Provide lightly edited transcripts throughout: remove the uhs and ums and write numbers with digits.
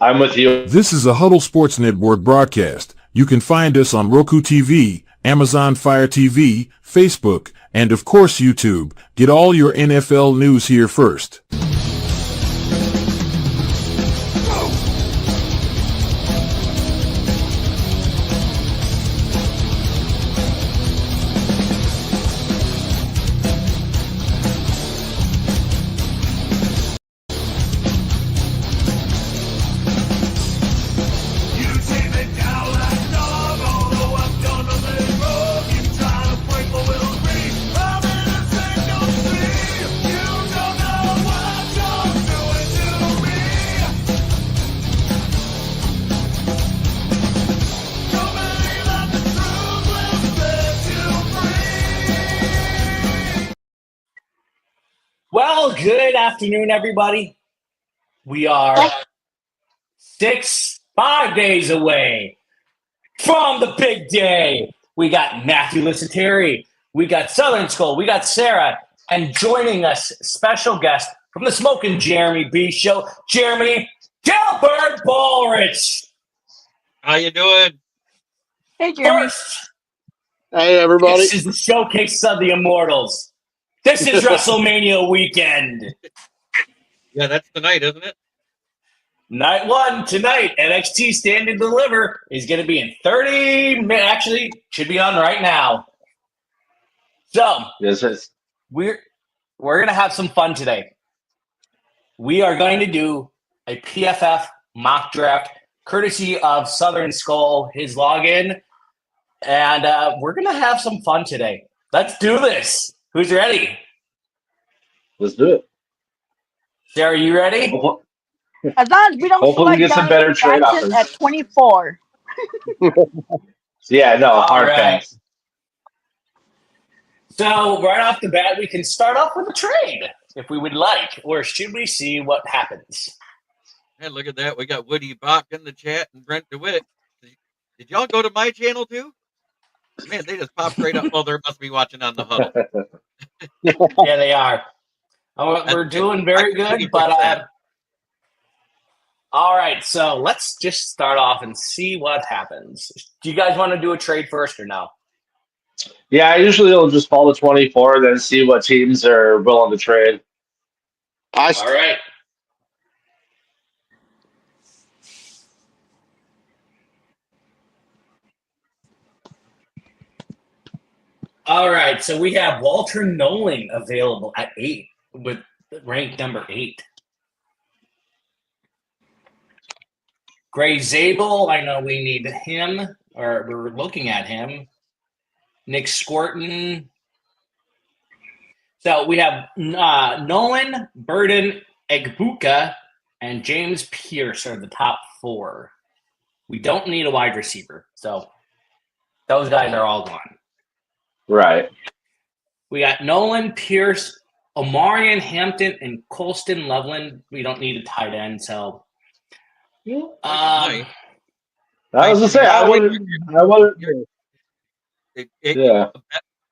I'm with you. This is a Huddle Sports Network broadcast. You can find us on Roku TV, Amazon Fire TV, Facebook, and of course YouTube. Get all your NFL news here first. Well, good afternoon, everybody. We are 5 days away from the big day. We got Matthew Lissateri, we got Southern Skull, we got Sarah, and joining us, special guest from the Smokin' Jeremy B Show, Jeremy Gilbert Ballrich. How you doing? Hey, Jeremy. First, hey, everybody. this is the showcase of the Immortals. This is WrestleMania weekend. Yeah, that's tonight, isn't it? Night one tonight. NXT Stand and Deliver is going to be in 30 minutes. Actually, should be on right now. So we're going to have some fun today. We are going to do a PFF mock draft courtesy of Southern Skull, his login, and we're going to have some fun today. Let's do this. Who's ready? Let's do it. Sarah, you ready? As long as we don't Hopefully we get some better trade offers. At 24. Yeah, no, hard pass. So right off the bat, we can start off with a trade if we would like, or should we see what happens? Hey, look at that. We got Woody Bach in the chat and Brent DeWitt. Did y'all go to my channel too? Man, they just popped right up. Well, they must be watching on the Huddle. Yeah, they are. We're doing very good, but all right. So let's just start off and see what happens. Do you guys want to do a trade first or no? Yeah, I usually will just follow 24, then see what teams are willing to trade. All right. All right, so we have Walter Nolan available at 8 with rank number 8. Gray Zabel, I know we need him, or we're looking at him. Nick Scorton. So we have Nolan, Burden, Egbuka, and James Pierce are the top 4. We don't need a wide receiver, so those guys are all gone. Right. We got Nolan, Pierce, Omarion, Hampton, and Colston Loveland. We don't need a tight end, so. I was going to say, I wouldn't. Yeah.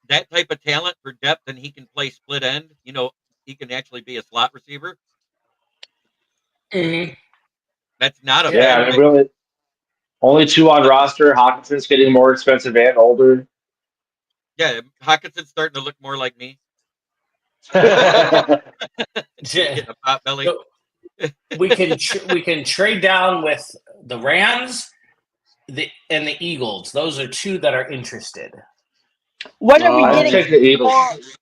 That type of talent for depth, and he can play split end. You know, he can actually be a slot receiver. Mm-hmm. That's not a bad thing. Really. Only 2 on roster. Hawkinson's getting more expensive and older. Yeah, Hawkinson's starting to look more like me. Yeah. A pot belly. So we can trade down with the Rams, and the Eagles. Those are 2 that are interested. What are we getting? Take the Eagles.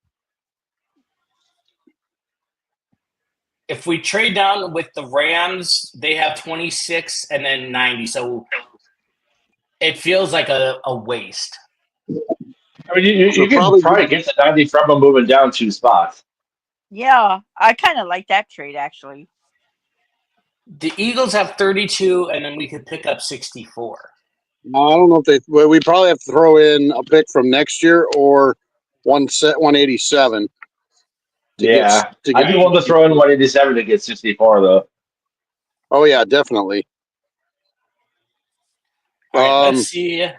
If we trade down with the Rams, they have 26 and then 90. So it feels like a waste. I mean, you can probably get the 90 from them moving down 2 spots. Yeah, I kind of like that trade, actually. The Eagles have 32, and then we could pick up 64. I don't know if we probably have to throw in a pick from next year or 187. Yeah, I'd be willing to throw in 187 to get 64, though. Oh, yeah, definitely. All right, let's see.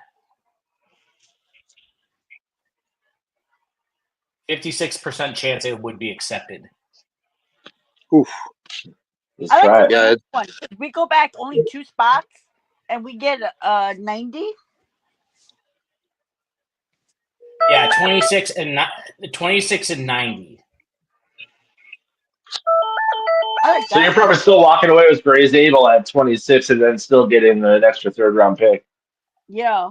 56% chance it would be accepted. Oof. Let's I try like it. the Yeah, first one. We go back only 2 spots, and we get 90. Yeah, 26 and 26 and 90. I like So you're that probably one. still walking away with Gray Zabel at 26 and then still getting an extra third round pick. Yeah.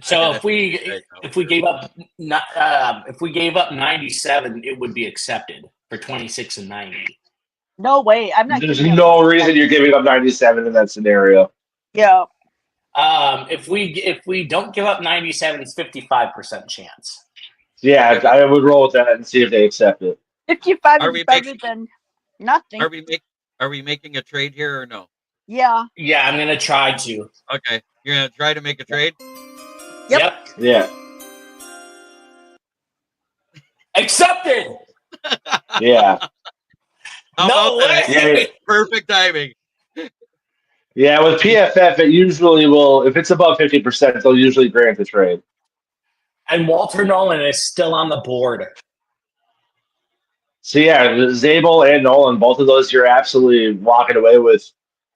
So that's if we gave up if we gave up 97, it would be accepted for 26 and 90. No way. I'm not There's giving up. no reason you're giving up 97 in that scenario. Yeah. If we don't give up 97, it's 55% chance. Yeah, Okay, I would roll with that and see if they accept it. 55 Are is we better making- than nothing. Are we making a trade here or no? Yeah. Yeah, I'm gonna try to. Okay, you're gonna try to make a trade. Yep. Yeah. Accepted. Yeah. How No about that? way. Yeah. Perfect timing. Yeah, with PFF, it usually will, if it's above 50%, they'll usually grant the trade. And Walter Nolan is still on the board. So, yeah, Zabel and Nolan, both of those, you're absolutely walking away with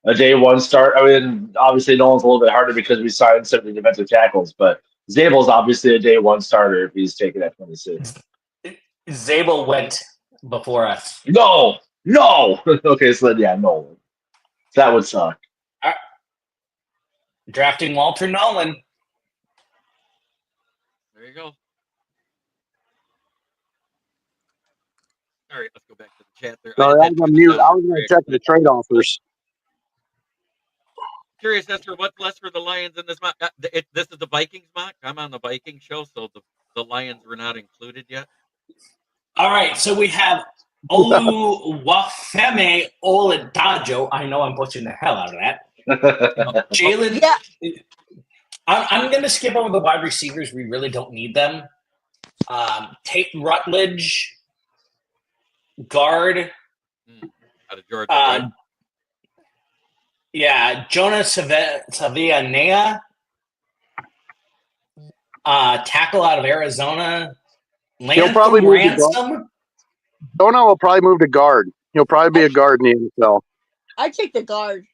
a day one start. I mean, obviously, Nolan's a little bit harder because we signed so many defensive tackles, but Zabel's obviously a day one starter if he's taken at 26. Zabel went before us. No! Okay, so then, yeah, Nolan. That would suck. Drafting Walter Nolan. There you go. All right, let's go back to the chat there. no, I was on mute. I was going to check the trade offers. Curious as to what's less for the Lions in this mock. This is the Vikings mock. I'm on the Vikings show, so the Lions were not included yet. All right, so we have Oluwafemi Oladajo. I know I'm butchering the hell out of that. Jalen. Yeah. I'm going to skip over the wide receivers. We really don't need them. Tate Rutledge, guard. Out of Georgia. Right? Yeah, Jonah Savianea, tackle out of Arizona. He'll probably move to Ransom. Jonah will probably move to guard. He'll probably be a guard in the NFL. I take the guard.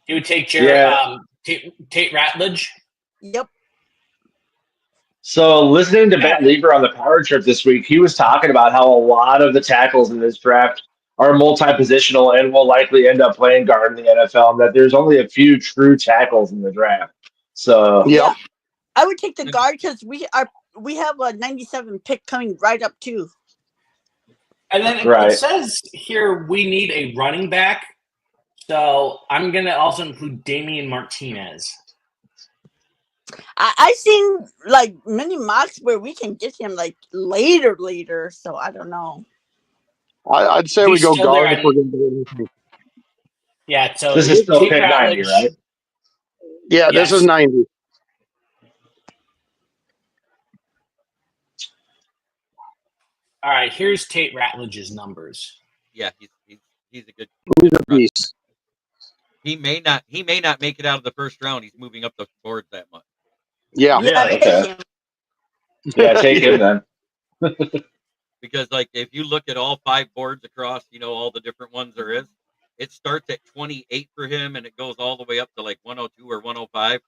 He would take Tate Ratledge. Yep. So listening to Ben Lieber on the Power Trip this week, he was talking about how a lot of the tackles in this draft are multi-positional and will likely end up playing guard in the NFL, and that there's only a few true tackles in the draft. So Yeah. I would take the guard because we have a 97 pick coming right up too. And then it says here we need a running back. So I'm going to also include Damian Martinez. I've seen like many mocks where we can get him like later. So I don't know. I'd say we go guard if we're going to do anything. Yeah, so this is still pick 90, right? Yeah, this is 90. All right, here's Tate Ratledge's numbers. Yeah, he's a good. He's a beast. He may not make it out of the first round. He's moving up the board that much. Yeah. Okay. Yeah, take him then. Because if you look at all 5 boards across, all the different ones there is, it starts at 28 for him and it goes all the way up to 102 or 105.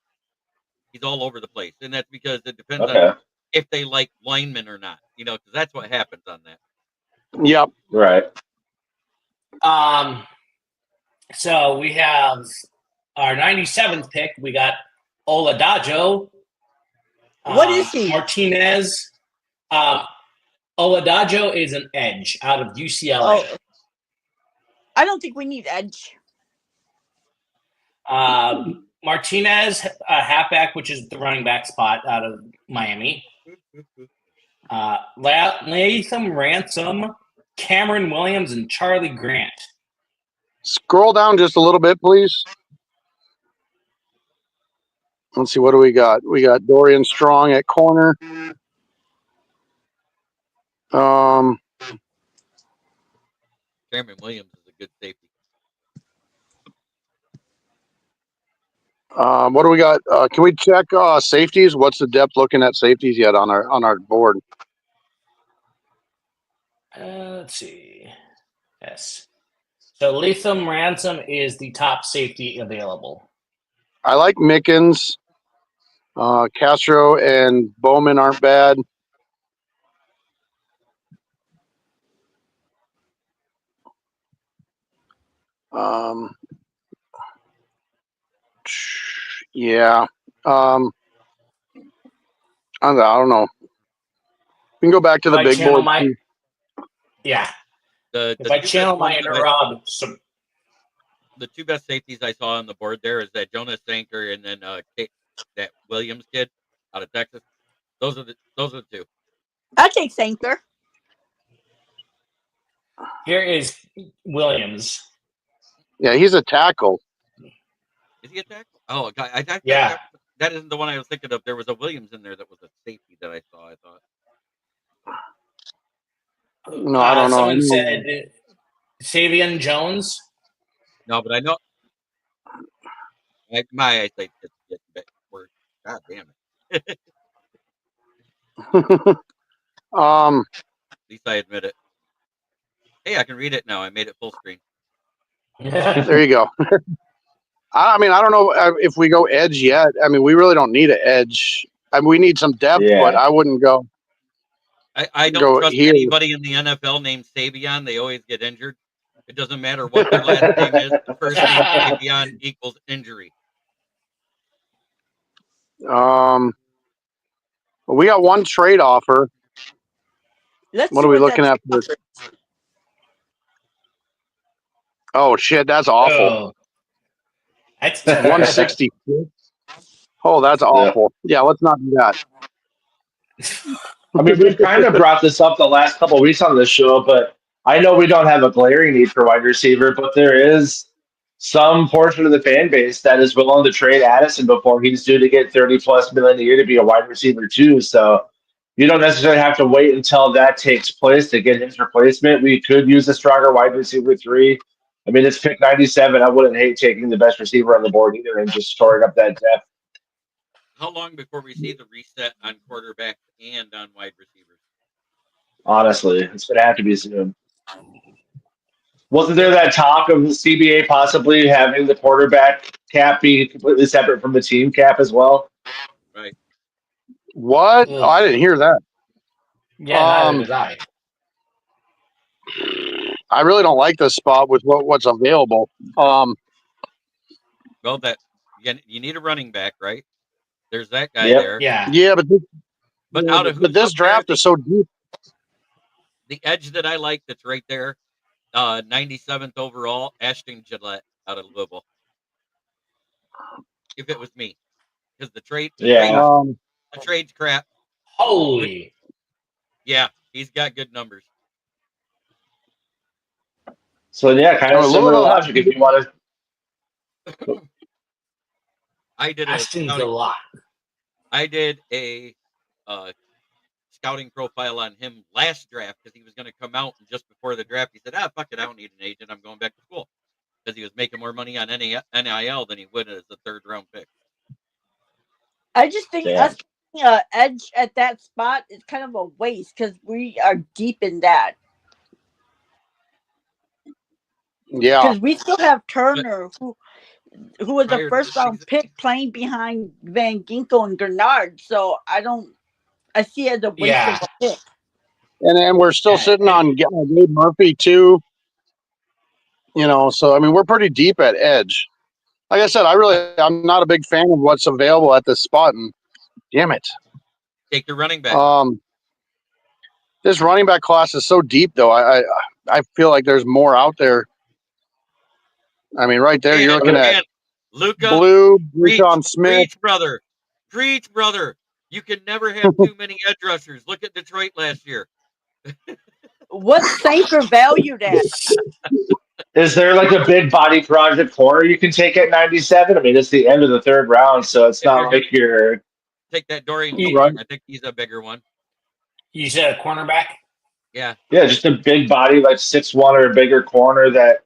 He's all over the place, and that's because it depends on if they like linemen or not. Because that's what happens on that. Yep. Right. So we have our 97th pick. We got Oladajo. What is he? Martinez. Oladajo is an edge out of UCLA. Oh. I don't think we need edge. Martinez, a halfback, which is the running back spot out of Miami. Latham Ransom, Cameron Williams, and Charlie Grant. Scroll down just a little bit, please. Let's see, what do we got? We got Dorian Strong at corner. Cameron Williams is a good safety. What do we got? Can we check safeties? What's the depth looking at safeties yet on our board? Let's see. Yes. So Latham Ransom is the top safety available. I like Mickens. Castro and Bowman aren't bad. Yeah. I don't know. We can go back to the big boys. Yeah. If I channel my inner Rob, the two best safeties I saw on the board there is that Jonas Sanker and then that Williams kid out of Texas. Those are the two. I'll take Sanker. Here is Williams. Yeah, he's a tackle. Is he a tackle? Oh, yeah. That isn't the one I was thinking of. There was a Williams in there that was a safety that I saw. I thought. No, I don't know. Someone said Savion Jones. No, but I know. My eyesight gets worse. God damn it. At least I admit it. Hey, I can read it now. I made it full screen. There you go. I mean, I don't know if we go edge yet. I mean, we really don't need an edge. I mean, we need some depth, but I wouldn't go. I don't trust anybody in the NFL named Savion. They always get injured. It doesn't matter what their last name is. The first name Savion equals injury. We got one trade offer. What are we looking at? Oh shit, that's awful. Oh. That's 160. Oh, that's awful. Yeah, let's not do that. I mean, we've kind of brought this up the last couple of weeks on this show, but I know we don't have a glaring need for wide receiver, but there is some portion of the fan base that is willing to trade Addison before he's due to get $30+ million a year to be a wide receiver too. So you don't necessarily have to wait until that takes place to get his replacement. We could use a stronger wide receiver 3. I mean, it's pick 97. I wouldn't hate taking the best receiver on the board either and just storing up that depth. How long before we see the reset on quarterback and on wide receivers? Honestly, it's going to have to be soon. Wasn't there that talk of the CBA possibly having the quarterback cap be completely separate from the team cap as well? Right. What? Oh, I didn't hear that. Yeah, neither did I. I really don't like this spot with what's available. Well, that you need a running back, right? There's that guy there. Yeah, but this draft is so deep. The edge that I like that's right there, 97th overall, Ashton Gillette out of Louisville. If it was me, because the trade's crap. Holy. Yeah, he's got good numbers. So yeah, kind of similar logic if you want to. I did a lot. I did a scouting profile on him last draft because he was going to come out, and just before the draft, he said, fuck it, I don't need an agent. I'm going back to school. Because he was making more money on NIL than he would as a third-round pick. I just think us edge at that spot is kind of a waste because we are deep in that. Yeah. Because we still have Turner, who was a first-round pick playing behind Van Ginkel and Gernard. So I see it as a waste of a pick. And then we're still sitting on Gabe Murphy too. You know, so I mean, we're pretty deep at edge. Like I said, I'm not a big fan of what's available at this spot. And damn it, take your running back. This running back class is so deep, though. I feel like there's more out there. I mean, right there, you're looking at Luca, Blue, Breon Smith. Preach, brother. You can never have too many edge rushers. Look at Detroit last year. What's Sanker valued at? Is there like a big body project corner you can take at 97? I mean, it's the end of the third round, so it's not like you're take that Dorian Kincaid. I think he's a bigger one. You said a cornerback? Yeah. Yeah, just a big body, like 6'1" or a bigger corner that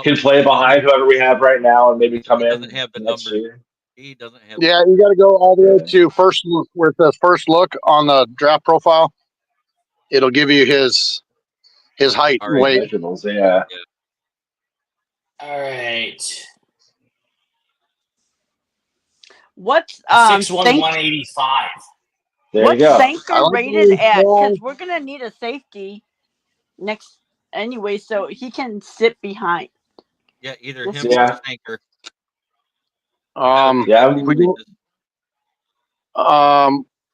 can play behind whoever we have right now and maybe come in. He doesn't have the numbers. He doesn't have. Yeah, you got to go all the way to first look, where it says first look on the draft profile. It'll give you his height and weight. Yeah. All right. What's 6'1", 185. There you what's go. Sanker rated at? Because we're gonna need a safety next anyway, so he can sit behind. Yeah, either This him is- or Sanker. Yeah,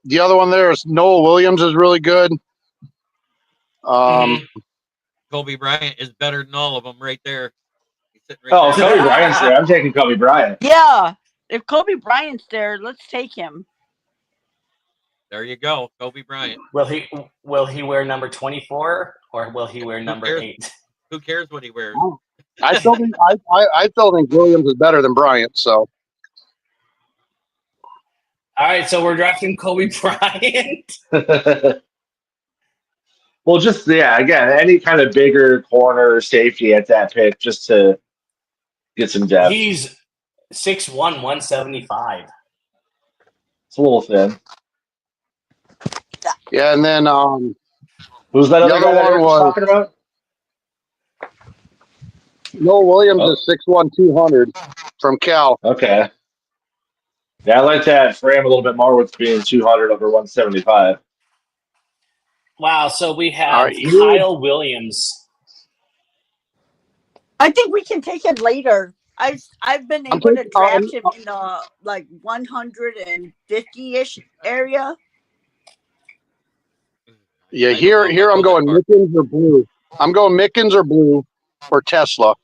the other one there is Noah Williams is really good. Kobe Bryant is better than all of them right there. He's sitting right Oh, there. Kobe Bryant's there. I'm taking Kobe Bryant. Yeah, if Kobe Bryant's there, let's take him. There you go, Kobe Bryant. Will he wear number 24 or will he wear number 8? Who cares what he wears? I still think Williams is better than Bryant. So. All right, so we're drafting Kobe Bryant. Well, just again, any kind of bigger corner safety at that pick, just to get some depth. He's 6'1", 175. It's a little thin. Yeah, and then who's that other guy that was talking about? Noah Williams is 6'1", 200 from Cal. Okay. Yeah, I like that frame a little bit more with being 200 over 175. Wow, so we have Kyle Williams. I think we can take him later. I've been able to draft him in the like 150-ish area. Yeah, here I'm going Mickens or Blue. I'm going Mickens or Blue or Tesla.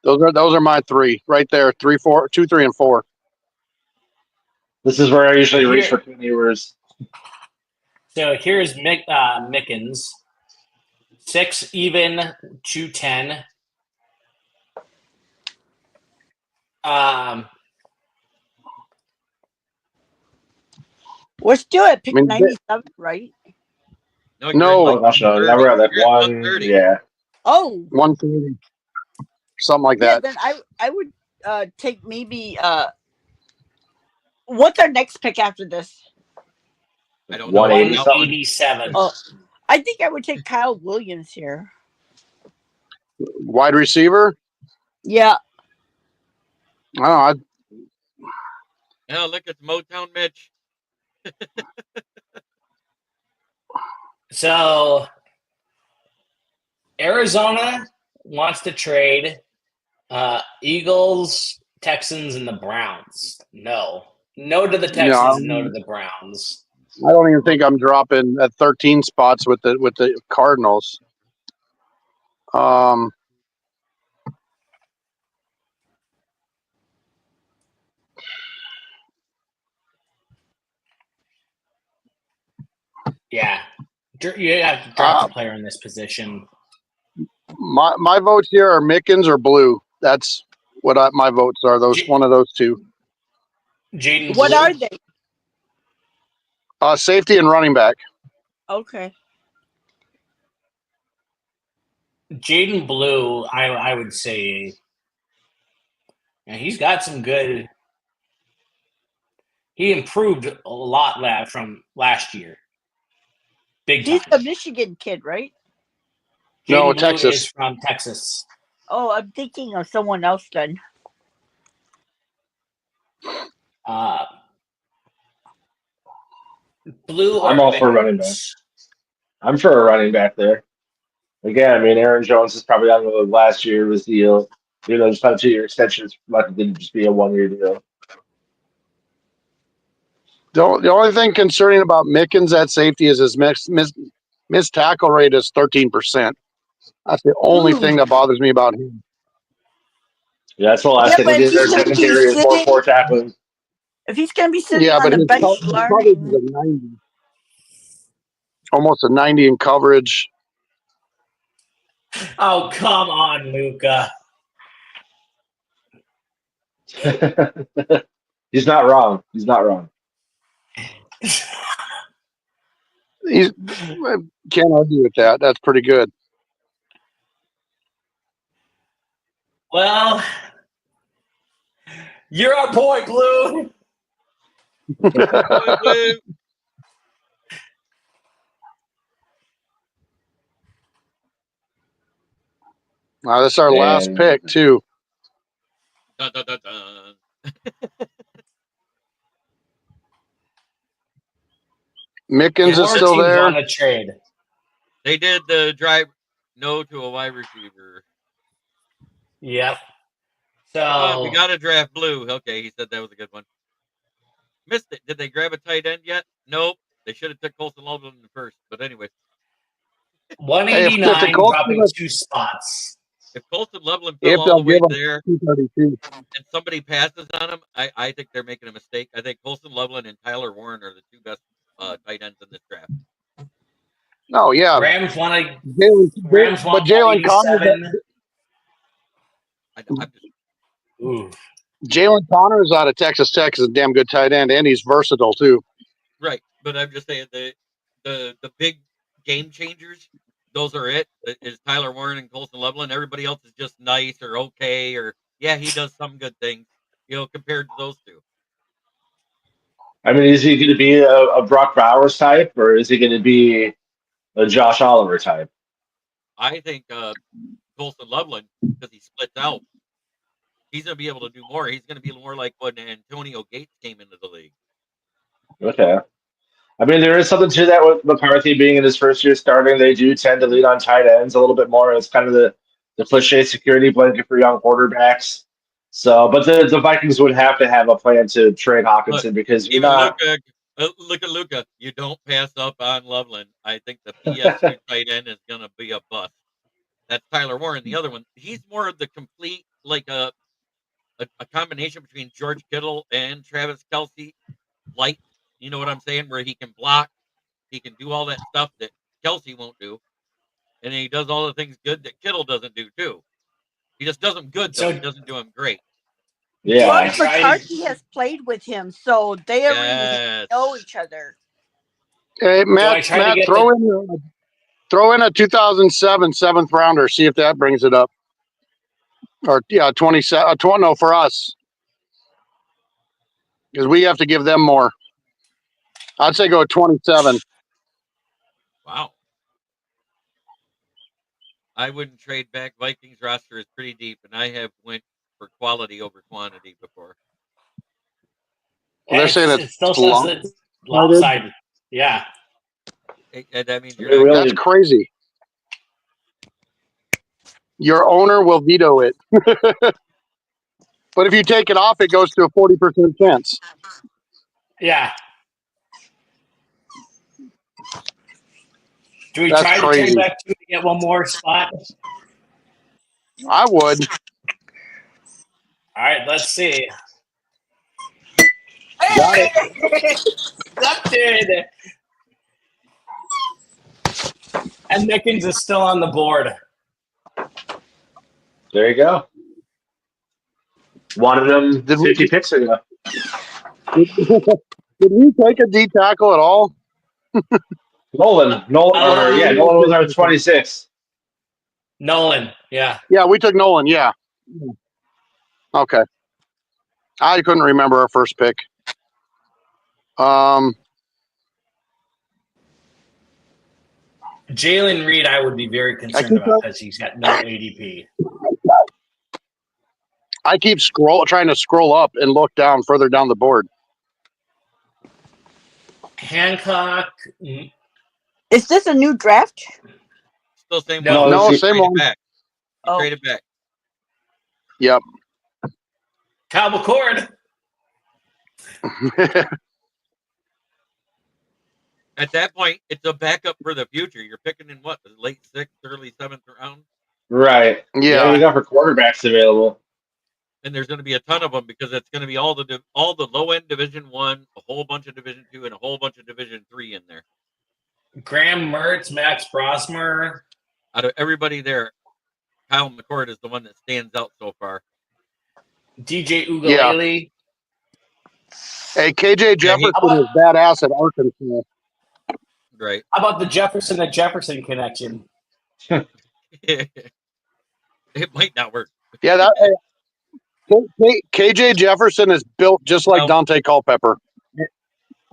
Those are my three right there. 2, 3, and 4. This is where I usually reach for viewers. So here's Mickens. 6 even, 210. We're still at pick 97, right? No, gosh, no. Now we're at like 130. Yeah. Oh, 130, something like that. Then I would take maybe what's our next pick after this? I don't know. 187. Oh, I think I would take Kyle Williams here. Wide receiver? Yeah. Oh, yeah, look, it's Motown Mitch. So Arizona wants to trade Eagles, Texans, and the Browns. No to the Texans and no to the Browns. I don't even think I'm dropping at 13 spots with the Cardinals. Yeah, you have to draft a player in this position. My votes here are Mickens or Blue. That's what my votes are. One of those two. Jaden. What are they? Safety and running back. Okay. Jaden Blue, I would say, he's got some good. He improved a lot from last year. Big time. He's a Michigan kid, right? No, Jaden Blue Texas. is from Texas. Oh, I'm thinking of someone else then. Blue. I'm all for running back. I'm for a running back there. Again, I mean, Aaron Jones is probably on the last year of his deal. Just on a 2-year extension. It's likely to just be a 1-year deal. The only thing concerning about Mickens at safety is his missed tackle rate is 13%. That's the only thing that bothers me about him. Yeah, that's the last thing. Their secondary is more poor tackling. If he's going to be sitting on the bench learning. Is a 90. Almost a 90 in coverage. Oh, come on, Luca. He's not wrong. He's not wrong. Can't argue with that. That's pretty good. Well, you're our boy, Blue. Wow, that's our last pick too. Dun, dun, dun, dun. Mickens is still there. On a trade. They did the drive no to a wide receiver. Yep. So we got to draft Blue. Okay, he said that was a good one. Missed it. Did they grab a tight end yet? Nope. They should have took Colson Loveland first. But anyway. 189 dropping 2 spots. If Colson Loveland fell all the way there 232. and somebody passes on him, I think they're making a mistake. I think Colson Loveland and Tyler Warren are the 2 best tight ends in this draft. Oh, yeah. Rams want but Jalen Connors. Jalen Connors out of Texas Tech is a damn good tight end, and he's versatile too. Right, but I'm just saying the big game changers, those are it. Is Tyler Warren and Colson Loveland. Everybody else is just nice or okay, or yeah, he does some good things, compared to those 2. I mean, is he going to be a Brock Bowers type, or is he going to be a Josh Oliver type? I think Colson Loveland, because he splits out, he's going to be able to do more. He's going to be more like when Antonio Gates came into the league. Okay. I mean, there is something to that with McCarthy being in his first year starting. They do tend to lead on tight ends a little bit more. It's kind of the cliche security blanket for young quarterbacks. So, but the Vikings would have to have a plan to trade Hawkinson because you're not. Look at Luka. You don't pass up on Loveland. I think the PSU tight end is going to be a bust. That's Tyler Warren. The other one, he's more of the complete, like a combination between George Kittle and Travis Kelce. Light, you know what I'm saying? Where he can block, he can do all that stuff that Kelce won't do, and he does all the things good that Kittle doesn't do too. He just does them good, though. He doesn't do them great. Yeah, George McCarthy has played with him, so they already know each other. Hey, Matt, throw in a 2007 7th rounder. See if that brings it up. Or 27. 20, no, for us, because we have to give them more. I'd say go 27. Wow. I wouldn't trade back. Vikings roster is pretty deep, and I have went for quality over quantity before. Well, they're saying it still says it's lopsided. Yeah. That means you're not that's crazy. Your owner will veto it. But if you take it off, it goes to a 40% chance. Yeah. Do we try to trade back to get one more spot? I would. All right, let's see. Got it. Accepted. And Mickens is still on the board. There you go. One of them 50 picks ago. Did we take a D tackle at all? Nolan was our 26. Nolan, yeah. Yeah, we took Nolan, yeah. Okay. I couldn't remember our first pick. Jalen Reed, I would be very concerned about because he's got no ADP. I keep trying to scroll up and look down further down the board. Hancock. Is this a new draft? Still same one. No, same one. Trade it back. Yep. Kyle McCord. At that point, it's a backup for the future. You're picking in what, the late 6th, early 7th round? Right. Yeah. We got for quarterbacks available. And there's going to be a ton of them because it's going to be all the low end Division 1, a whole bunch of Division 2, and a whole bunch of Division 3 in there. Graham Mertz, Max Brosmer. Out of everybody there, Kyle McCord is the one that stands out so far. DJ Ugalele. Yeah. Hey, KJ Jefferson is badass at Arkansas. Right. How about the Jefferson to Jefferson connection? It might not work. Yeah, KJ Jefferson is built just like Dante Culpepper.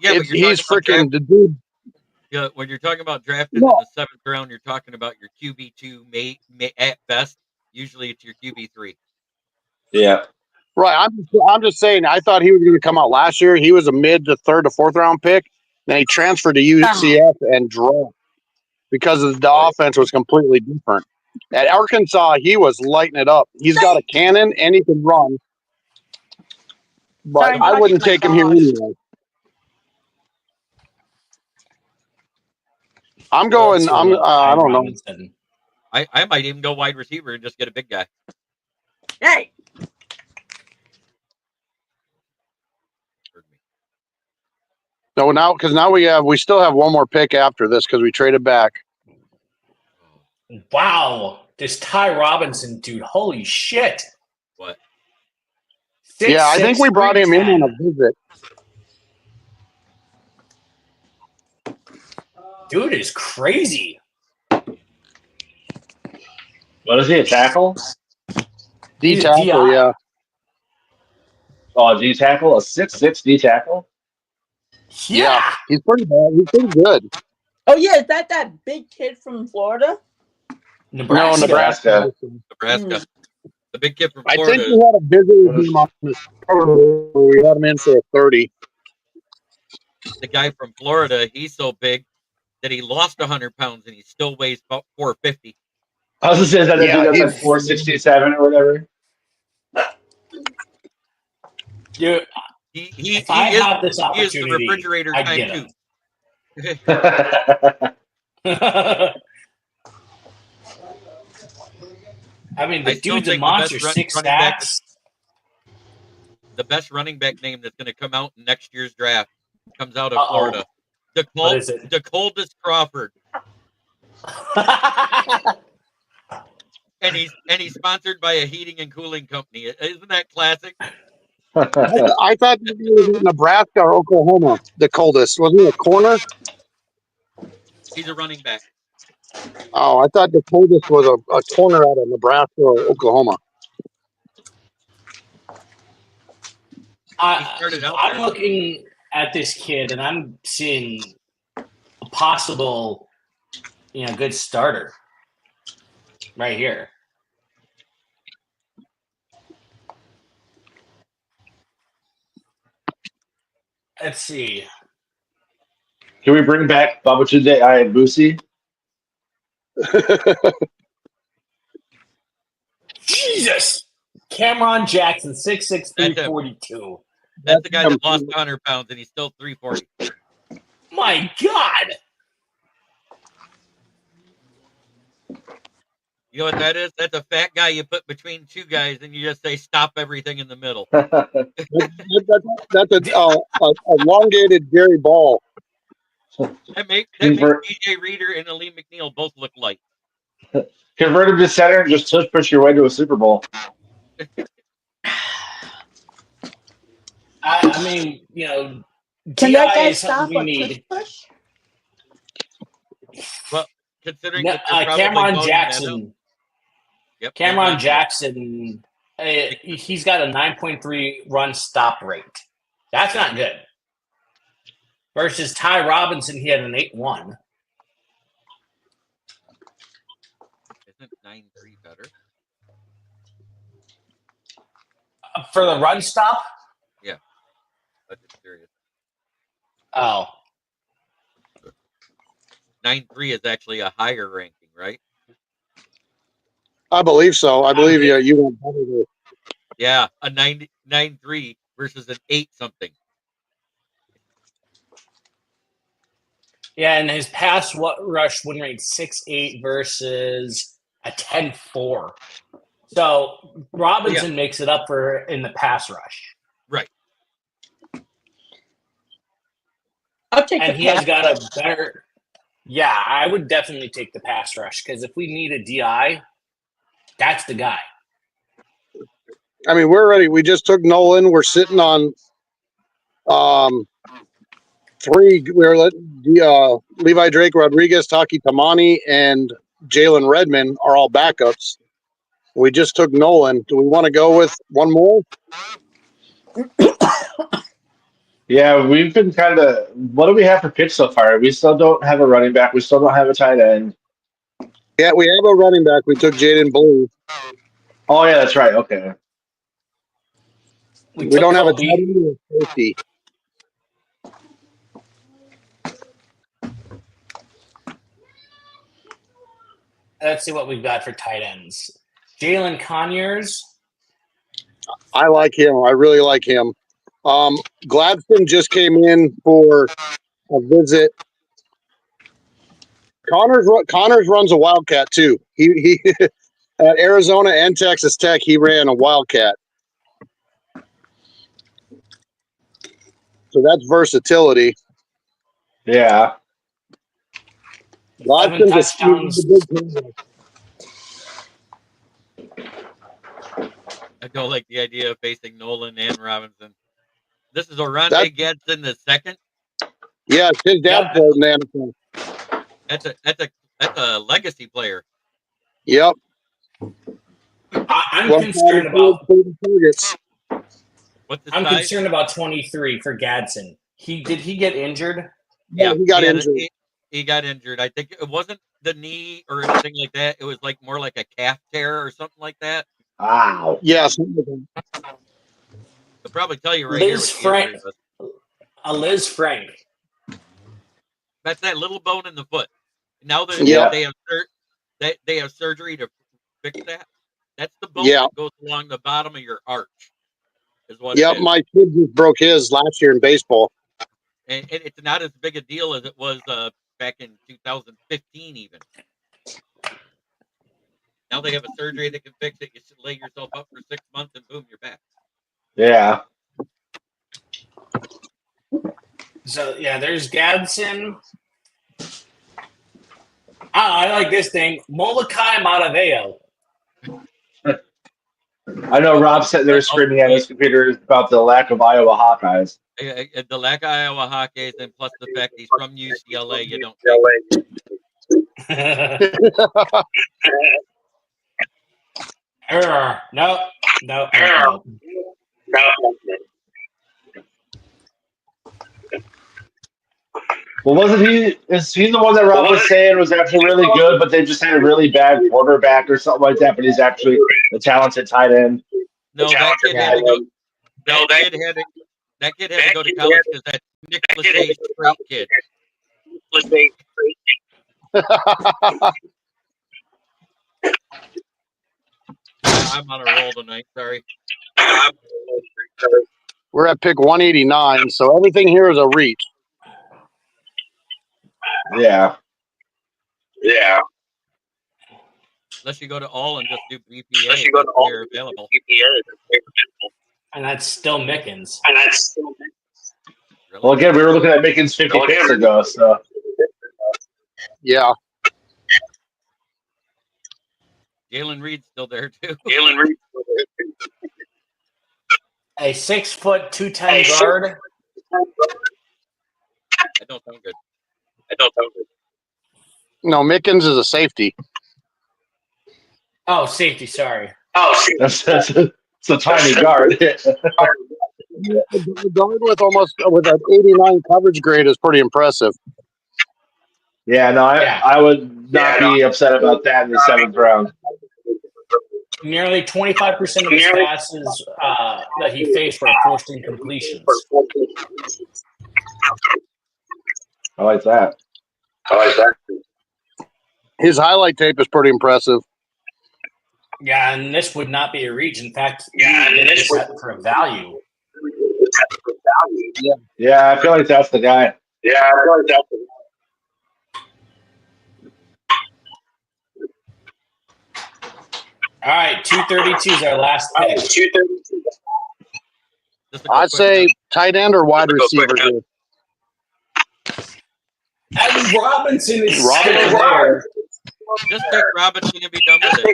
Yeah, he's freaking the dude. Yeah, when you're talking about drafting in the 7th round, you're talking about your QB2 at best. Usually it's your QB3. Yeah. Right. I'm just saying. I thought he was going to come out last year. He was a mid to third to fourth round pick. Then he transferred to UCF and dropped because the offense was completely different. At Arkansas, he was lighting it up. He's got a cannon and he can run. But I wouldn't take him here anyway. I don't know. I might even go wide receiver and just get a big guy. Hey. No, now we still have one more pick after this because we traded back. Wow, this Ty Robinson dude, holy shit! What? I think we brought him in on a visit. Dude is crazy. What is he, a tackle? D tackle, yeah. Oh, D tackle? A 6'6" D tackle? Yeah. He's pretty bad. He's pretty good. Oh, yeah. Is that big kid from Florida? Nebraska. Nebraska. The big kid from Florida. I think we had a visit with him on this program. We had him in for a 30. The guy from Florida, he's so big that he lost 100 pounds and he still weighs about 450. I was going to say, that's like 467 or whatever. Dude, he is the refrigerator time too. I mean, the dude's a monster, 6 stacks. The best running back name that's going to come out in next year's draft comes out of Florida. DeColdest Crawford. and he's sponsored by a heating and cooling company. Isn't that classic? I thought he was in Nebraska or Oklahoma. The coldest. Wasn't he a corner? He's a running back. Oh, I thought the coldest was a corner out of Nebraska or Oklahoma. I'm looking at this kid and I'm seeing a possible, good starter right here. Let's see. Can we bring back Babatunde Ayabusi? Jesus! Cameron Jackson, 6'6", 342. That's the guy that lost 100 pounds and he's still 340. My God! You know what that is? That's a fat guy you put between two guys and you just say, stop everything in the middle. That's a elongated Gary Ball. That makes DJ Reader and Aleem McNeil both look like. Convert him to center and just push your way to a Super Bowl. I mean, can that guy is something we need. Push? Well, considering Cameron Jackson. Yep, Cameron Jackson, he's got a 9.3 run stop rate. That's not good. Versus Ty Robinson, he had an 8.1. Isn't 9.3 better? For the run stop? Yeah. That's serious. Oh. 9.3 is actually a higher ranking, right? I believe so. I believe you went better. Yeah, a 9.3 versus an 8 something. Yeah, and his pass rush win rate 6.8 versus a 10.4. So Robinson makes it up for in the pass rush. Right. I'll take and he has got a better. Yeah, I would definitely take the pass rush because if we need a DI, that's the guy. I mean, we're ready. We just took Nolan. We're sitting on 3. We're Levi Drake, Rodriguez, Taki Tamani, and Jalen Redmond are all backups. We just took Nolan. Do we want to go with one more? Yeah, we've been kind of. What do we have for picks so far? We still don't have a running back. We still don't have a tight end. Yeah, we have a running back. We took Jaden Blue. Oh yeah, that's right. Okay. We don't have a tight end or a safety. Let's see what we've got for tight ends. Jalen Conyers. I like him. I really like him. Gladstone just came in for a visit. Connors runs a Wildcat too. He at Arizona and Texas Tech, he ran a Wildcat. So that's versatility. Yeah. 7 touchdowns. I don't like the idea of facing Nolan and Robinson. This is Oronte Gadsden the second. Yeah, his dad played in Anderson. That's a legacy player. Yep. I'm concerned about. I'm concerned about 23 for Gadsden. Did he get injured? Yeah, he got injured. He got injured. I think it wasn't the knee or anything like that. It was like more like a calf tear or something like that. Wow. Yes. They'll probably tell you right Liz here. Frank. Liz Frank. That's that little bone in the foot. Now that they have surgery to fix that. That's the bone that goes along the bottom of your arch. Is what it is. My kid just broke his last year in baseball. And it's not as big a deal as it was back in 2015 even. Now they have a surgery that can fix it. You should lay yourself up for 6 months and boom, you're back. Yeah. So, there's Gadsden. I like this thing. Molokai Mataveo. I know Rob's sitting there screaming at his computer about the lack of Iowa Hawkeyes. The lack of Iowa Hawkeyes, and plus the fact he's from UCLA, you don't take No. Well, wasn't he? Is he the one that Rob was saying was actually really good, but they just had a really bad quarterback or something like that? But he's actually a talented tight end. No, that kid had to go. That kid had to go to college because that Nick Lachey straight kid. I'm on a roll tonight. Sorry. We're at pick 189, so everything here is a reach. Yeah. Unless you go to all and just do BPA, they're available. And that's still Mickens. Well, again, we were looking at Mickens 50 picks ago, so. Yeah. Jalen Reed's still there, too. A 6 foot 210 guard. That don't sound good. No, Mickens is a safety. Oh, safety, sorry. That's a tiny guard. The guard with an 89 coverage grade is pretty impressive. Yeah, no, I would not be upset about that in the 7th round. Nearly 25% of his passes that he faced were forced incompletions. I like that. His highlight tape is pretty impressive. Yeah, and this would not be a reach. In fact, this for a value. Yeah, I feel like that's the guy. All right, 232 is our last pick. I'd say tight end or wide receiver. And Robinson is still there. Just take Robinson and be done with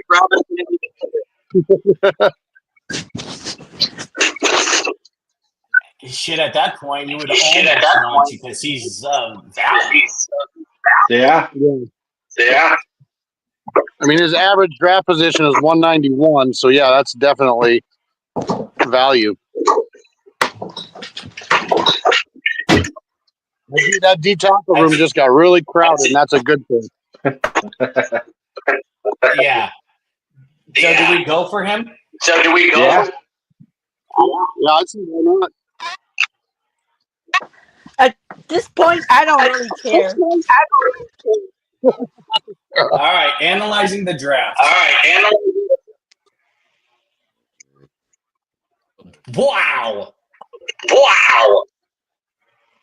it. Shit, at that point, you would almost want to because he's value. Yeah. I mean, his average draft position is 191, so yeah, that's definitely value. That D-tackle room just got really crowded, and that's a good thing. Yeah. So do we go for him? Yeah. Yeah, I'd say why not. At this point, I don't really care. All right, analyzing the draft. Wow.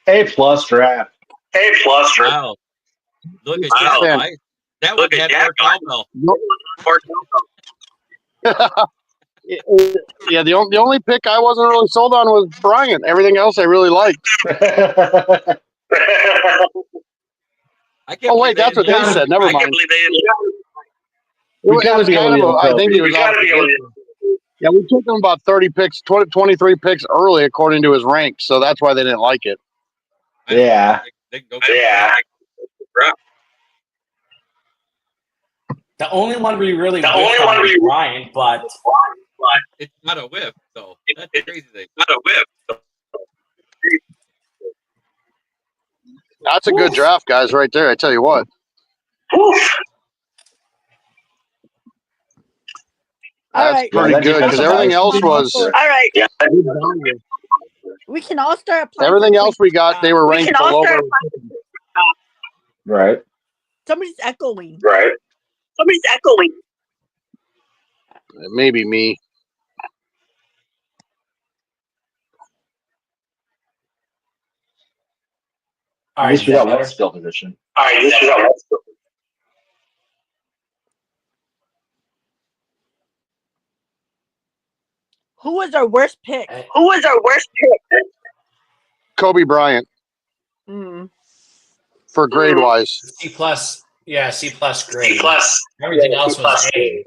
A+ draft. Wow. Look at that. That one had more cowbell. Yeah, the only pick I wasn't really sold on was Bryant. Everything else I really liked. I can't wait, that's what they said. Never mind. It was kind of I think he was out. Yeah, we took him about 30 picks, 23 picks early according to his rank, so that's why they didn't like it. Yeah. The only one we really was Ryan, but it's not a whiff, though. That's the crazy thing. That's a good draft, guys, right there. I tell you what. That's pretty good because everything else was. All right. Yeah. We can all start applying. Everything else we got, they were ranked below. Right. Somebody's echoing. Maybe me. At least we got one skill position. Who was our worst pick? Kobe Bryant. For grade wise. C+. Yeah, C+ grade. Everything else was A.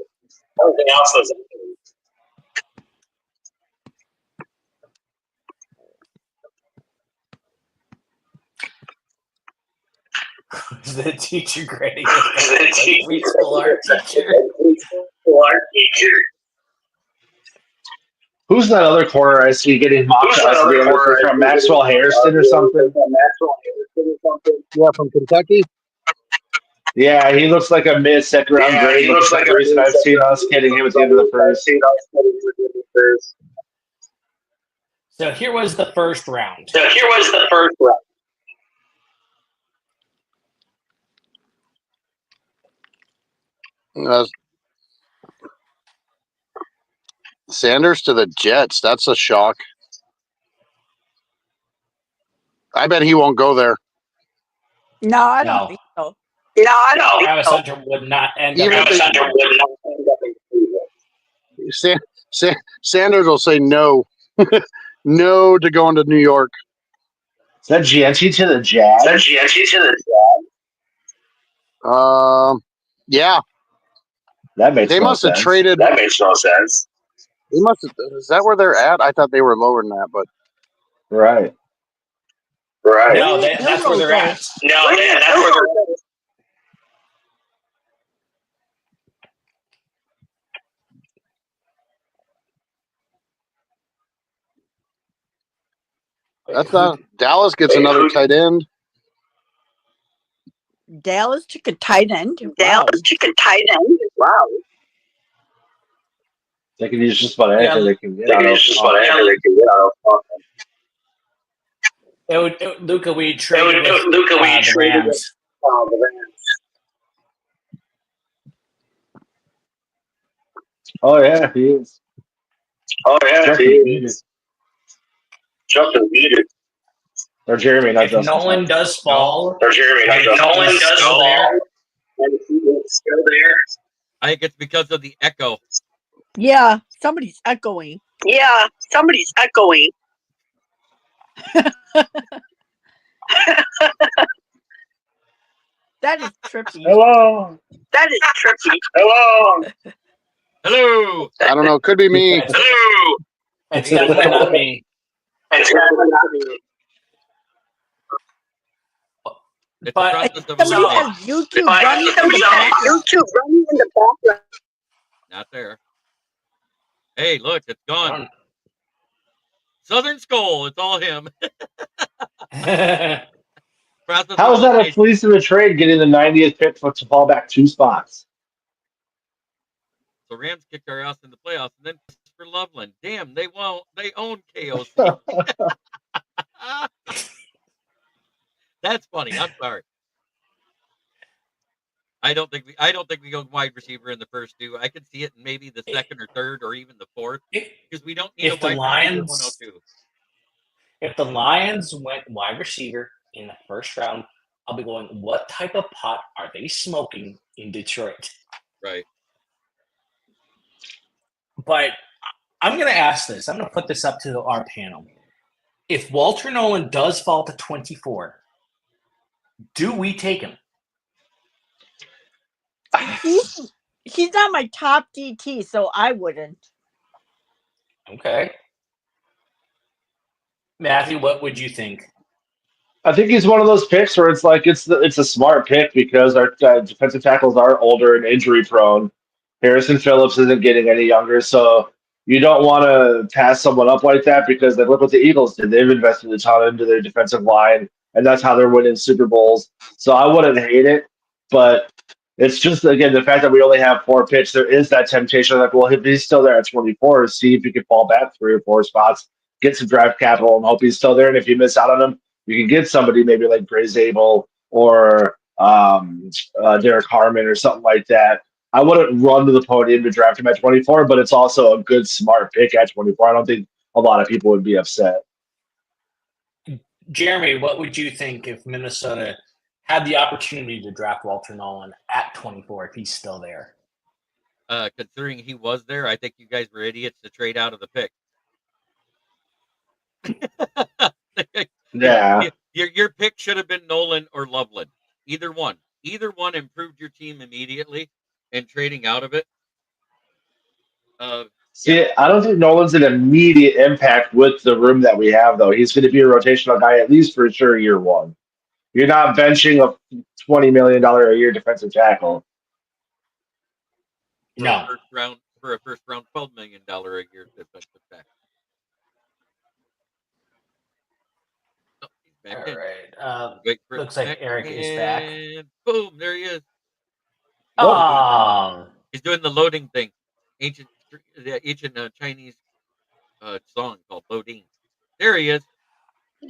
The teacher grading. Preschool art teacher. Who's that other corner I see getting mocked from Maxwell Hairston or something? Yeah, from Kentucky. Yeah, he looks like a mid-second round grade. He looks like a reason I've seen us getting him at the end of the first. So here was the first round. Sanders to the Jets. That's a shock. I bet he won't go there. No, I don't think so. Travis Hunter would not end up. Sanders will say no. No to going to New York. Is that GNT to the Jazz? Yeah. That makes they no must sense. Have traded. That makes no sense. They must have, is that where they're at? I thought they were lower than that, but right. No, that's where they're at. That's where they're at. That's not. Dallas gets another tight end. Dallas took a tight end. Wow. They can use just about anything they can get out of. Luca, we traded the Rams. Oh yeah, he is. Justin Bieber. Or Jeremy, not Justin. Nolan does fall. Or Jeremy, not Justin. Nolan does fall. Still there. I think it's because of the echo. Yeah, somebody's echoing. That is trippy. Hello. Hello. I don't know. Could be me. Hello. It's definitely not me. But somebody has YouTube running in the background. Not there. Hey, look, it's gone. Southern Skull, it's all him. How is that a fleece of a trade getting the 90th pick to fall back 2 spots? So Rams kicked our ass in the playoffs, and then for Loveland. Damn, they won't. They own KOC. That's funny. I'm sorry. I don't think we go wide receiver in the first two. I could see it in maybe the second or third or even the fourth because we don't need a wide receiver 102. If the Lions went wide receiver in the first round, I'll be going, what type of pot are they smoking in Detroit? Right. But I'm going to ask this. I'm going to put this up to our panel. If Walter Nolan does fall to 24, do we take him? He's not my top DT, so I wouldn't. Okay. Matthew, what would you think? I think he's one of those picks where it's like it's a smart pick because our defensive tackles are older and injury prone. Harrison Phillips isn't getting any younger, so you don't want to pass someone up like that because look what the Eagles did. They've invested a ton into their defensive line, and that's how they're winning Super Bowls. So I wouldn't hate it, but it's just, again, the fact that we only have 4 picks, there is that temptation like, well, if he's still there at 24, see if he can fall back 3 or 4 spots, get some draft capital, and hope he's still there. And if you miss out on him, you can get somebody maybe like Gray Zabel or Derek Harmon or something like that. I wouldn't run to the podium to draft him at 24, but it's also a good, smart pick at 24. I don't think a lot of people would be upset. Jeremy, what would you think if Minnesota had the opportunity to draft Walter Nolan at 24 if he's still there? Considering he was there, I think you guys were idiots to trade out of the pick. Yeah. Your pick should have been Nolan or Loveland. Either one. Either one improved your team immediately, and trading out of it. See, I don't think Nolan's an immediate impact with the room that we have, though. He's going to be a rotational guy at least for sure year one. You're not benching a $20 million a year defensive tackle. No. For a first round $12 million a year defensive tackle. All right. Looks like Eric is back. Boom, there he is. Oh. He's doing the loading thing. Ancient Chinese song called Loading. There he is.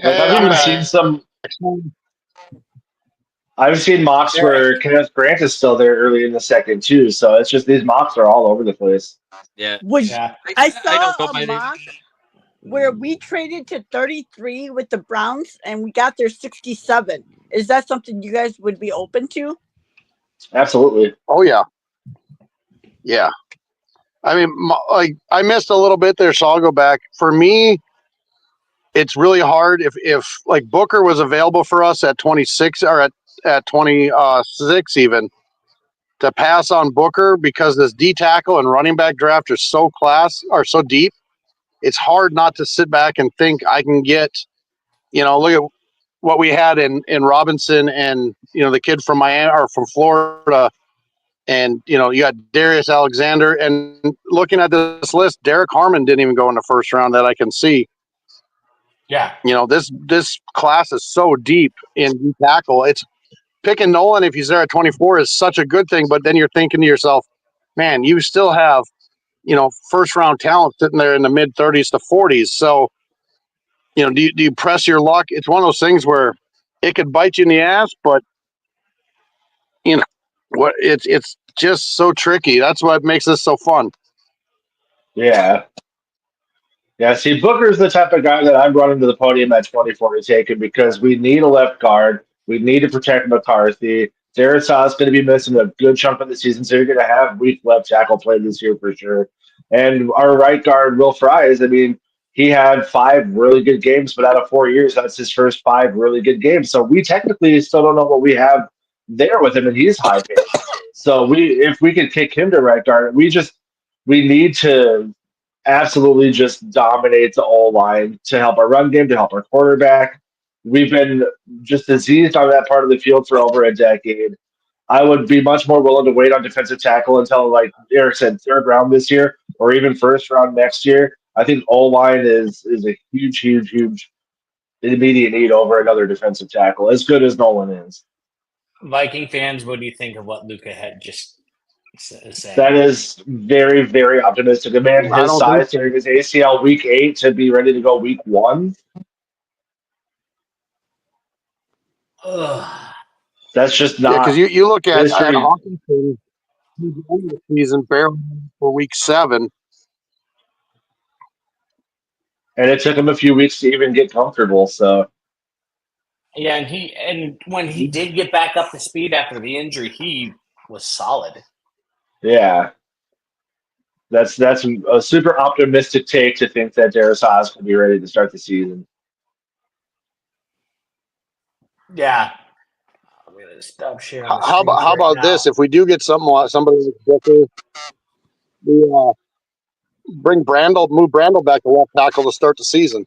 I've even seen some. I've seen mocks where Kenneth Grant is still there early in the second too. So it's just these mocks are all over the place. Yeah. I saw a mock where we traded to 33 with the Browns and we got their 67. Is that something you guys would be open to? Absolutely. Oh yeah. Yeah. I mean, like I missed a little bit there, so I'll go back. For me, it's really hard if like Booker was available for us at 26 or at 26 even to pass on Booker because this D tackle and running back draft are so deep. It's hard not to sit back and think I can get, look at what we had in Robinson and, the kid from Miami or from Florida. And, you got Darius Alexander. And looking at this list, Derek Harmon didn't even go in the first round that I can see. Yeah. This class is so deep in D tackle. It's picking Nolan if he's there at 24 is such a good thing. But then you're thinking to yourself, man, you still have, first round talent sitting there in the mid 30s to 40s. So, do you press your luck? It's one of those things where it could bite you in the ass, but it's just so tricky. That's what makes this so fun. Yeah. Yeah, see, Booker's the type of guy that I'd run into the podium at 24 to take him because we need a left guard. We need to protect McCarthy. Darisaw is going to be missing a good chunk of the season, so you're going to have weak left tackle play this year for sure. And our right guard, Will Fries, I mean, he had 5 really good games, but out of 4 years, that's his first 5 really good games. So we technically still don't know what we have there with him, and he's high paid. So if we could kick him to right guard, we need to absolutely just dominate the O-line to help our run game, to help our quarterback. We've been just diseased on that part of the field for over a decade. I would be much more willing to wait on defensive tackle until, like Eric said, 3rd round this year or even 1st round next year. I think O-line is a huge, huge, huge immediate need over another defensive tackle, as good as Nolan is. Viking fans, what do you think of what Luka had just That is very, very optimistic. A man his size tearing his ACL week 8 to be ready to go week 1. Ugh. That's just not. Yeah, because you look at history. Hawkinson, the season barely for week 7. And it took him a few weeks to even get comfortable. So yeah, and when he did get back up to speed after the injury, he was solid. Yeah, that's a super optimistic take to think that Darius Haas could be ready to start the season. Yeah, I'm gonna stop sharing. How about this? If we do get somebody like Booker, we move Brandel back to left tackle to start the season.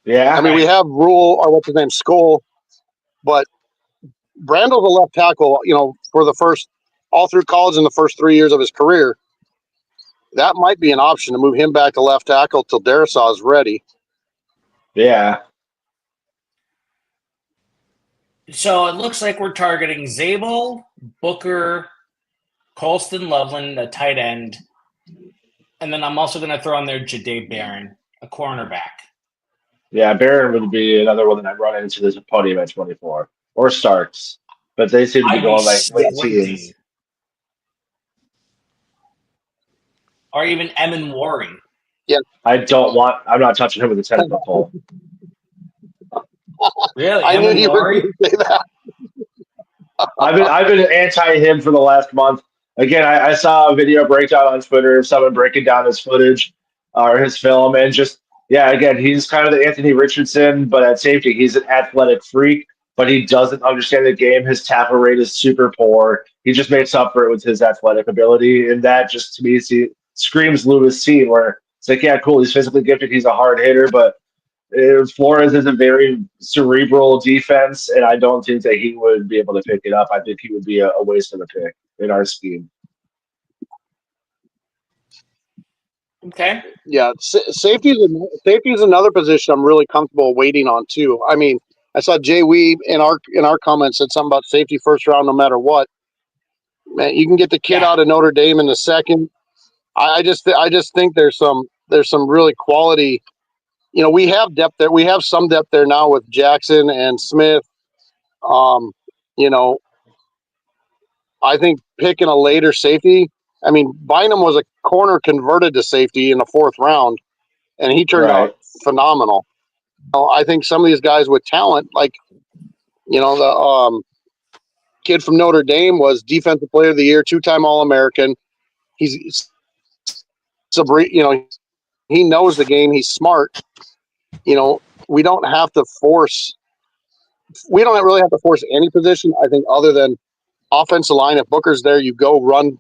Yeah, I mean, we have Rule or what's his name, Skull, but Brandel's a left tackle. For the first all through college and the first 3 years of his career, that might be an option to move him back to left tackle till Darisaw is ready. Yeah. So it looks like we're targeting Zabel, Booker, Colston Loveland, the tight end, and then I'm also going to throw in there Jahdae Barron, a cornerback. Yeah, Barron would be another one that I'd run into this podium at 24. Or Starks. But they seem to be going like late teens. Or even Emin Waring. Yeah. I'm not touching him with a 10-foot pole. Really? I knew you were going to say that. I've been anti him for the last month. Again, I saw a video breakdown on Twitter of someone breaking down his footage or his film, and again, he's kind of the Anthony Richardson, but at safety, he's an athletic freak, but he doesn't understand the game. His tackle rate is super poor. He just makes up for it with his athletic ability, and that just to me screams Lewis Cine, where it's like, yeah, cool, he's physically gifted, he's a hard hitter, but Flores is a very cerebral defense, and I don't think that he would be able to pick it up. I think he would be a waste of a pick in our scheme. Okay. Yeah, safety is another position I'm really comfortable waiting on too. I mean, I saw Jay Weeb in our comments said something about safety first round no matter what. Man, you can get the kid out of Notre Dame in the second. I just think there's some really quality. We have depth there. We have some depth there now with Jackson and Smith. I think picking a later safety. I mean, Bynum was a corner converted to safety in the 4th round, and he turned out phenomenal. I think some of these guys with talent, like the kid from Notre Dame was Defensive Player of the Year, 2-time All-American. He's he knows the game. He's smart. We don't have to force. We don't really have to force any position. I think other than offensive line. If Booker's there, you go run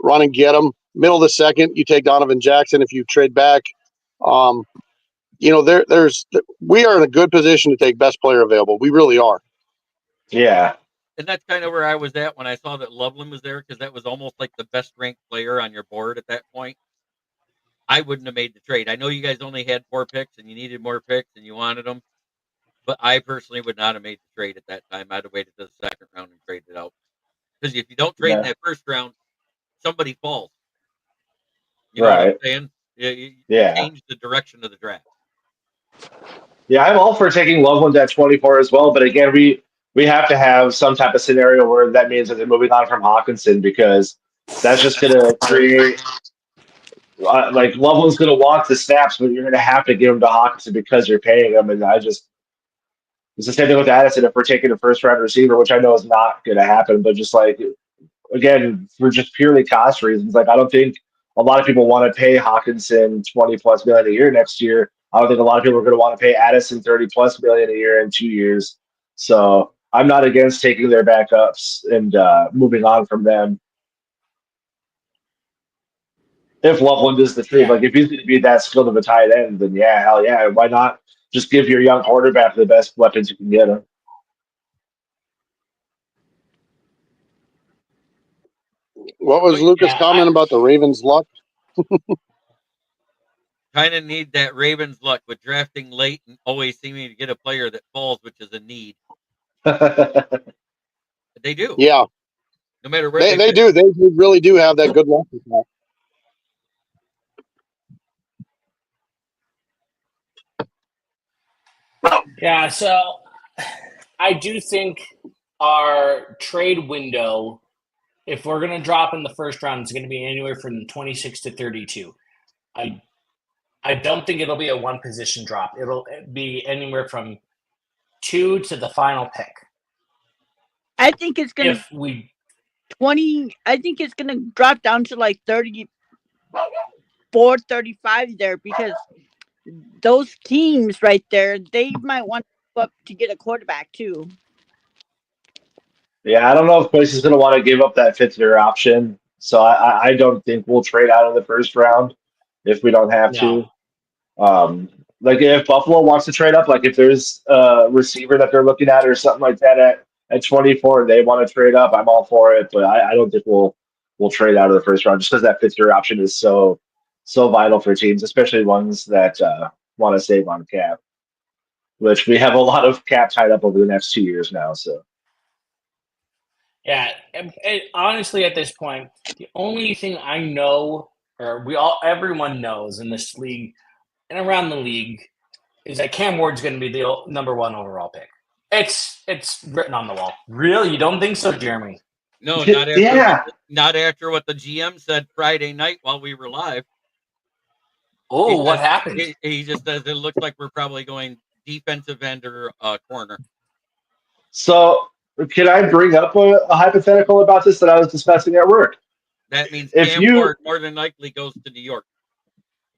and get him. Middle of the second, you take Donovan Jackson. If you trade back, we are in a good position to take best player available. We really are. Yeah. And that's kind of where I was at when I saw that Loveland was there, because that was almost like the best ranked player on your board at that point. I wouldn't have made the trade. I know you guys only had 4 picks and you needed more picks and you wanted them, but I personally would not have made the trade at that time. I'd have waited to the 2nd round and traded it out. Because if you don't trade in that 1st round, somebody falls. You know what I'm saying? You change the direction of the draft. Yeah, I'm all for taking Loveland at 24 as well, but again, we have to have some type of scenario where that means that they're moving on from Hawkinson, because that's just going to create like Loveland's going to want the snaps, but you're going to have to give them to Hawkinson because you're paying him, and it's the same thing with Addison. If we're taking a 1st-round receiver, which I know is not going to happen, but just like, again, for just purely cost reasons, like I don't think a lot of people want to pay Hawkinson $20+ million a year next year. I don't think a lot of people are going to want to pay Addison $30+ million a year in 2 years. So I'm not against taking their backups and moving on from them. If Loveland is the truth, like if he's going to be that skilled of a tight end, then yeah, hell yeah, why not just give your young quarterback the best weapons you can get him? What was Lucas' comment about the Ravens' luck? Kind of need that Ravens luck with drafting late and always seeming to get a player that falls, which is a need. They do. Yeah. No matter where they do. They really do have that good luck with that. Yeah, so I do think our trade window, if we're going to drop in the first round, it's going to be anywhere from 26 to 32. I don't think it'll be a one position drop. It'll be anywhere from 2 to the final pick. I think it's gonna If we 20. I think it's gonna drop down to like 34, 35 there because those teams right there, they might want to go up to get a quarterback too. Yeah, I don't know if Place is going to want to give up that fifth year option. So I don't think we'll trade out of the first round if we don't have no. to. Like if Buffalo wants to trade up, like if there's a receiver that they're looking at or something like that at 24, and they want to trade up, I'm all for it. But I don't think we'll trade out of the first round just because that fifth year option is so vital for teams, especially ones that want to save on cap, which we have a lot of cap tied up over the next 2 years now. So. Yeah, honestly, at this point, the only thing I know, or everyone knows in this league and around the league, is that Cam Ward's going to be the number 1 overall pick. It's written on the wall. Really, you don't think so, Jeremy? No, not after what the GM said Friday night while we were live. Oh, what happened? He just says it looks like we're probably going defensive end or corner. So, can I bring up a hypothetical about this that I was discussing at work? That means Cam Ward more than likely goes to New York.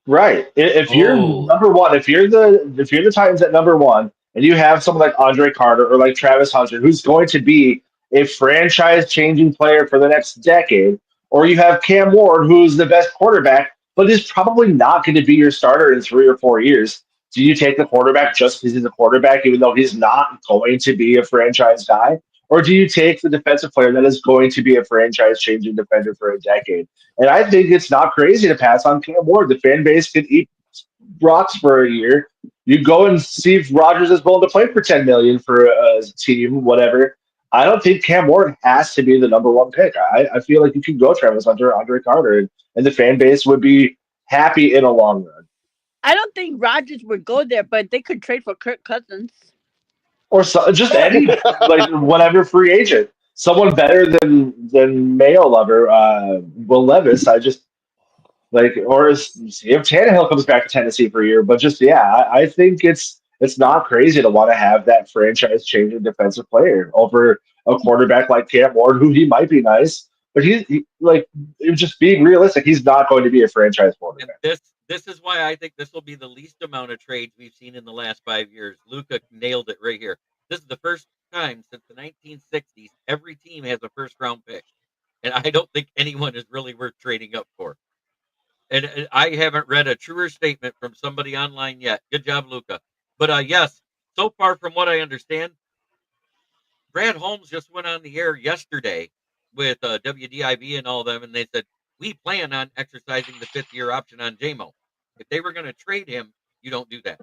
Right. If you're number one, if you're the Titans at number one, and you have someone like Andre Carter or like Travis Hunter, who's going to be a franchise-changing player for the next decade, or you have Cam Ward, who's the best quarterback, but is probably not going to be your starter in 3 or 4 years. Do you take the quarterback just because he's a quarterback, even though he's not going to be a franchise guy? Or do you take the defensive player that is going to be a franchise-changing defender for a decade? And I think it's not crazy to pass on Cam Ward. The fan base could eat rocks for a year. You go and see if Rodgers is willing to play for $10 million for a team, whatever. I don't think Cam Ward has to be the number 1 pick. I feel like you can go Travis Hunter, Andre Carter, and the fan base would be happy in a long run. I don't think Rodgers would go there, but they could trade for Kirk Cousins. Or just any, like, whatever free agent. Someone better than Mayo Lover, Will Levis. I just, like, or if Tannehill comes back to Tennessee for a year. But just, yeah, I think it's not crazy to want to have that franchise-changing defensive player over a quarterback like Cam Ward, who he might be nice. But he like, just being realistic, he's not going to be a franchise quarterback. And this is why I think this will be the least amount of trades we've seen in the last 5 years. Luca nailed it right here. This is the first time since the 1960s every team has a first-round pick. And I don't think anyone is really worth trading up for. And I haven't read a truer statement from somebody online yet. Good job, Luca. But yes, so far from what I understand, Brad Holmes just went on the air yesterday with WDIB and all them, and they said, we plan on exercising the 5th-year option on JMO. If they were going to trade him, you don't do that.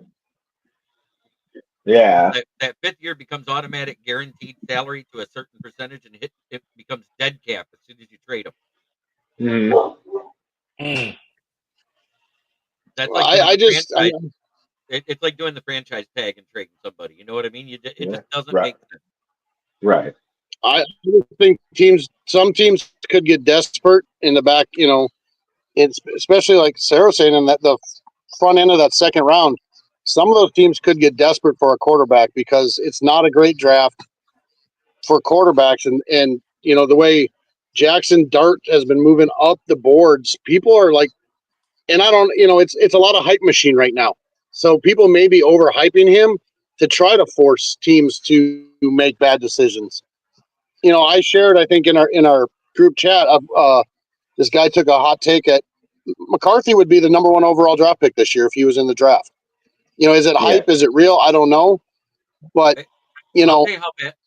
Yeah. That 5th year becomes automatic guaranteed salary to a certain percentage, and it becomes dead cap as soon as you trade him. That's like it's like doing the franchise tag and trading somebody. You know what I mean? It just doesn't make sense. Right. I think some teams could get desperate in the back. You know, it's especially like Sarah saying in that the front end of that second round. Some of those teams could get desperate for a quarterback because it's not a great draft for quarterbacks, and you know the way Jackson Dart has been moving up the boards, people are like, and I don't, you know, it's a lot of hype machine right now. So people may be overhyping him to try to force teams to make bad decisions. You know, I shared, I think in our group chat, this guy took a hot take at McCarthy would be the number 1 overall draft pick this year if he was in the draft. You know, is it hype? Is it real? I don't know. But, you know.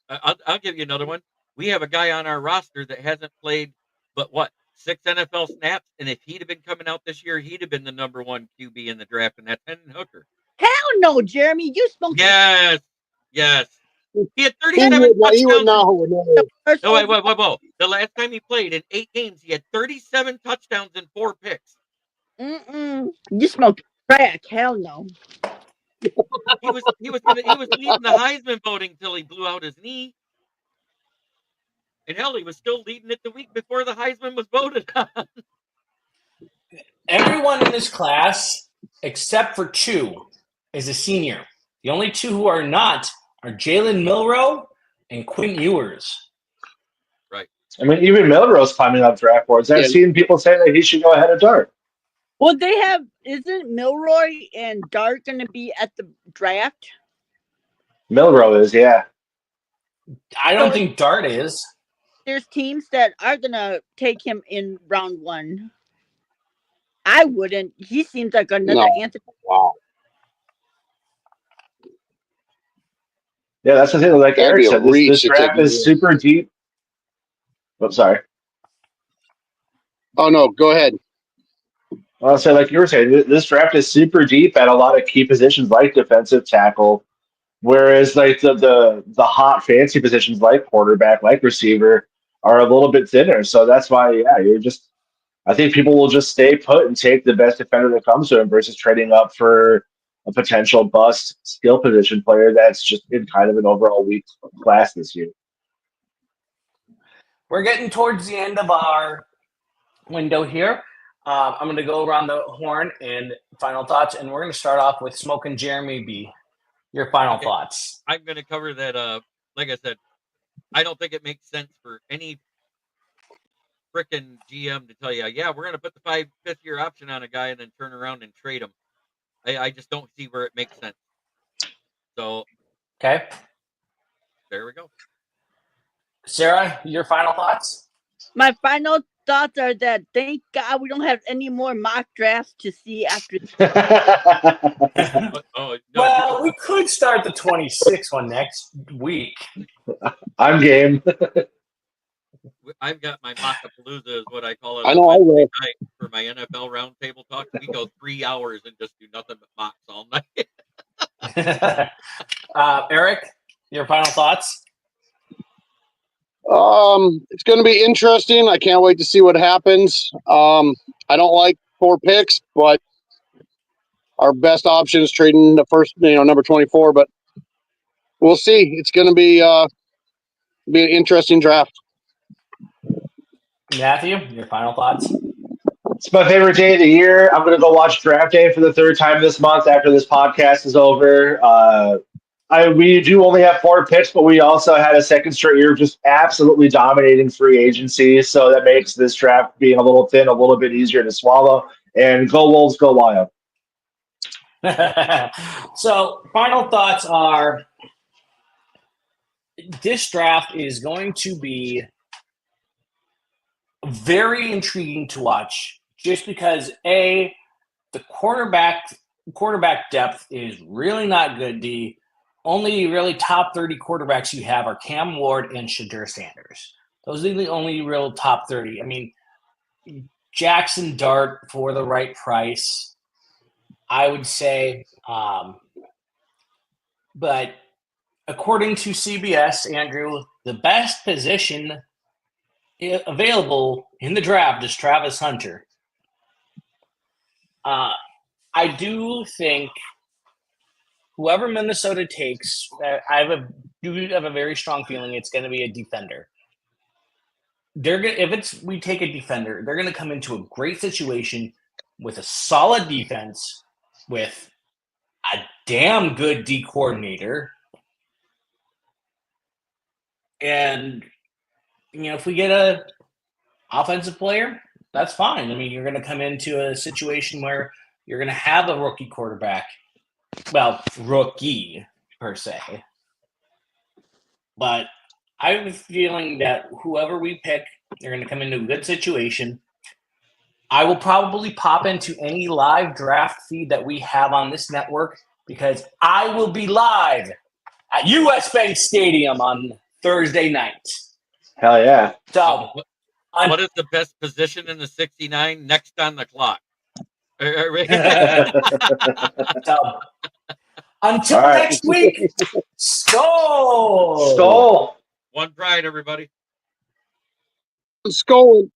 I'll give you another one. We have a guy on our roster that hasn't played but 6 NFL snaps, and if he'd have been coming out this year, he'd have been the number 1 QB in the draft, and that's Hendon Hooker. Hell no, Jeremy. You spoke. Yes. He had 37 touchdowns. He would know. No, wait. The last time he played in 8 games, he had 37 touchdowns and 4 picks. You smoke crack? Hell no. He was leading the Heisman voting till he blew out his knee. And hell, he was still leading it the week before the Heisman was voted on. Everyone in this class, except for 2, is a senior. The only 2 who are not are Jalen Milroe and Quinn Ewers. Right. I mean, even Milroe's climbing up draft boards. I've seen people say that he should go ahead of Dart. Well, isn't Milroy and Dart going to be at the draft? Milroe is, yeah. I don't think Dart is. There's teams that are going to take him in round 1. I wouldn't. He seems like another Anthony. Wow. Yeah, that's the thing. Like Eric said, this draft is super deep. I'm sorry. Oh, no. Go ahead. I'll say, like you were saying, this draft is super deep at a lot of key positions like defensive tackle, whereas like the hot fancy positions like quarterback, like receiver, are a little bit thinner. So that's why, I think people will just stay put and take the best defender that comes to them versus trading up for a potential bust skill position player that's just in kind of an overall weak class this year. We're getting towards the end of our window here. I'm going to go around the horn and final thoughts, and we're going to start off with Smoking Jeremy B. Your final thoughts. I'm going to cover that. Like I said, I don't think it makes sense for any freaking GM to tell you, yeah, we're going to put the 5th-year option on a guy and then turn around and trade him. I just don't see where it makes sense. So, okay, there we go. Sarah, your final thoughts? My final thoughts are that thank God we don't have any more mock drafts to see after. Well, we could start the 26th one next week. I'm game. I've got my Mockapalooza is what I call it. I know I will. For my NFL roundtable talk, we go 3 hours and just do nothing but mocks all night. Eric, your final thoughts? It's going to be interesting. I can't wait to see what happens. I don't like 4 picks, but our best option is trading the first, number 24. But we'll see. It's going to be an interesting draft. Matthew, your final thoughts? It's my favorite day of the year. I'm going to go watch draft day for the 3rd time this month after this podcast is over. We do only have 4 picks, but we also had a second straight year of just absolutely dominating free agency. So that makes this draft being a little thin, a little bit easier to swallow. And go Wolves, go Wild. So final thoughts are this draft is going to be very intriguing to watch just because, A, the quarterback depth is really not good, D. Only really top 30 quarterbacks you have are Cam Ward and Shadur Sanders. Those are the only real top 30. I mean, Jackson Dart for the right price, I would say. But according to CBS, Andrew, the best position available in the draft is Travis Hunter. I do think whoever Minnesota takes, I do have a very strong feeling it's going to be a defender. We take a defender, they're going to come into a great situation with a solid defense, with a damn good D coordinator, and if we get a offensive player, that's fine. I mean, you're going to come into a situation where you're going to have a rookie quarterback. Well, rookie per se. But I have a feeling that whoever we pick, they're going to come into a good situation. I will probably pop into any live draft feed that we have on this network because I will be live at US Bank Stadium on Thursday night. Hell yeah. So, what is the best position in the 69 next on the clock? So, Until next week, Skol! Skol! One pride, everybody. Skol.